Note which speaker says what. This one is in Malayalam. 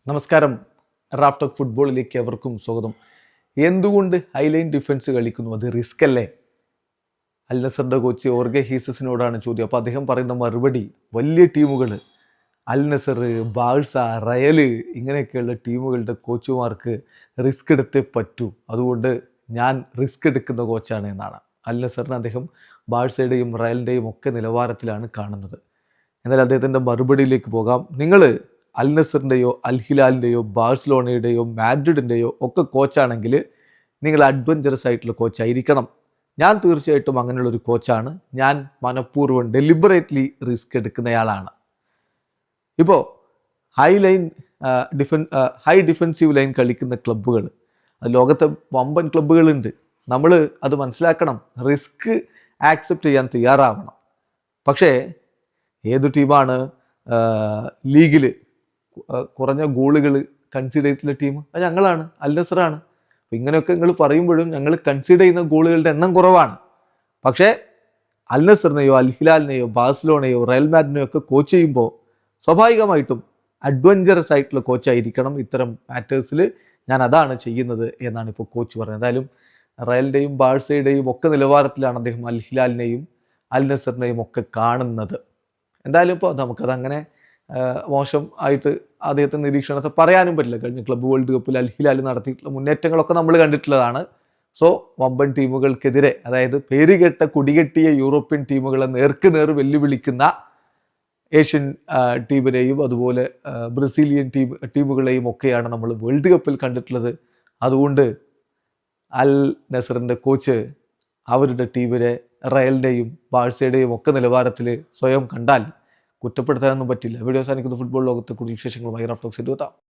Speaker 1: നമസ്കാരം. റാഫ് ടോക്ക് ഫുട്ബോളിലേക്ക് എവർക്കും സ്വാഗതം. എന്തുകൊണ്ട് ഹൈലൈൻ ഡിഫൻസ് കളിക്കുന്നു? അത് റിസ്ക് അല്ലേ? അൽ നസറിൻ്റെ കോച്ച് ഓർഗെ ഹീസസിനോടാണ് ചോദ്യം. അപ്പോൾ അദ്ദേഹം പറയുന്ന മറുപടി, വലിയ ടീമുകൾ അൽ നസർ, ബാഴ്സ, റയൽ ഇങ്ങനെയൊക്കെയുള്ള ടീമുകളുടെ കോച്ചുമാർക്ക് റിസ്ക് എടുത്തേ പറ്റൂ, അതുകൊണ്ട് ഞാൻ റിസ്ക് എടുക്കുന്ന കോച്ചാണ് എന്നാണ്. അൽ നസറിനെ അദ്ദേഹം ബാഴ്സയുടെയും റയലിൻ്റെയും ഒക്കെ നിലവാരത്തിലാണ് കാണുന്നത്. എന്നാൽ അദ്ദേഹത്തിൻ്റെ മറുപടിയിലേക്ക് പോകാം. നിങ്ങൾ അൽ നസറിൻ്റെയോ അൽ ഹിലാലിൻ്റെയോ ബാഴ്സലോണയുടെയോ മാഡ്രിഡിൻ്റെയോ ഒക്കെ കോച്ചാണെങ്കിൽ നിങ്ങൾ അഡ്വഞ്ചറസ് ആയിട്ടുള്ള കോച്ചായിരിക്കണം. ഞാൻ തീർച്ചയായിട്ടും അങ്ങനെയുള്ളൊരു കോച്ചാണ്. ഞാൻ മനഃപൂർവ്വം ഡെലിബറേറ്റ്ലി റിസ്ക് എടുക്കുന്നയാളാണ്. ഇപ്പോൾ ഹൈ ഡിഫൻസീവ് ലൈൻ കളിക്കുന്ന ക്ലബ്ബുകൾ, അത് ലോകത്തെ വമ്പൻ ക്ലബ്ബുകളുണ്ട്. നമ്മൾ അത് മനസ്സിലാക്കണം, റിസ്ക് ആക്സെപ്റ്റ് ചെയ്യാൻ തയ്യാറാവണം. പക്ഷേ ഏത് ടീമാണ് ലീഗിൽ കുറഞ്ഞ ഗോളുകൾ കൺസീഡ് ചെയ്തിട്ടുള്ള ടീം? അത് ഞങ്ങളാണ്, അൽ നസറാണ്. അപ്പം ഇങ്ങനെയൊക്കെ നിങ്ങൾ പറയുമ്പോഴും ഞങ്ങൾ കൺസീഡ് ചെയ്യുന്ന ഗോളുകളുടെ എണ്ണം കുറവാണ്. പക്ഷേ അൽ നസറിനെയോ അൽ ഹിലാലിനെയോ ബാഴ്സലോണയോ റയൽ മാഡ്രിഡിനെയോ ഒക്കെ കോച്ച് ചെയ്യുമ്പോൾ സ്വാഭാവികമായിട്ടും അഡ്വഞ്ചറസ് ആയിട്ടുള്ള കോച്ചായിരിക്കണം. ഇത്തരം മാറ്റേഴ്സിൽ ഞാൻ അതാണ് ചെയ്യുന്നത് എന്നാണ് ഇപ്പോൾ കോച്ച് പറയുന്നത്. എന്തായാലും റയലിൻ്റെയും ബാഴ്സയുടെയും ഒക്കെ നിലവാരത്തിലാണ് അദ്ദേഹം അൽ ഹിലാലിനെയും അൽ നസറിനെയും ഒക്കെ കാണുന്നത്. എന്തായാലും ഇപ്പോൾ നമുക്കതങ്ങനെ മോശം ആയിട്ട് അദ്ദേഹത്തിൻ്റെ നിരീക്ഷണത്തെ പറയാനും പറ്റില്ല. കഴിഞ്ഞ ക്ലബ്ബ് വേൾഡ് കപ്പിൽ അൽ ഹിലാൽ നടത്തിയിട്ടുള്ള മുന്നേറ്റങ്ങളൊക്കെ നമ്മൾ കണ്ടിട്ടുള്ളതാണ്. സോ വമ്പൻ ടീമുകൾക്കെതിരെ, അതായത് പേരുകെട്ട കുടികെട്ടിയ യൂറോപ്യൻ ടീമുകളെ നേർക്ക് വെല്ലുവിളിക്കുന്ന ഏഷ്യൻ ടീമിനെയും അതുപോലെ ബ്രസീലിയൻ ടീമുകളെയും ഒക്കെയാണ് നമ്മൾ വേൾഡ് കപ്പിൽ കണ്ടിട്ടുള്ളത്. അതുകൊണ്ട് അൽ നസറിൻ്റെ കോച്ച് അവരുടെ ടീമിനെ റയലിൻ്റെയും ബാഴ്സയുടെയും ഒക്കെ നിലവാരത്തിൽ സ്വയം കണ്ടാൽ കുറ്റപ്പെടുത്താനൊന്നും പറ്റില്ല. വീഡിയോ അവസാനിക്കുന്ന ഫുട്ബോൾ ലോകത്തെ കൂടുതൽ വിശേഷങ്ങളുമായി റാഫ് ടോക്സിൽ എത്താം.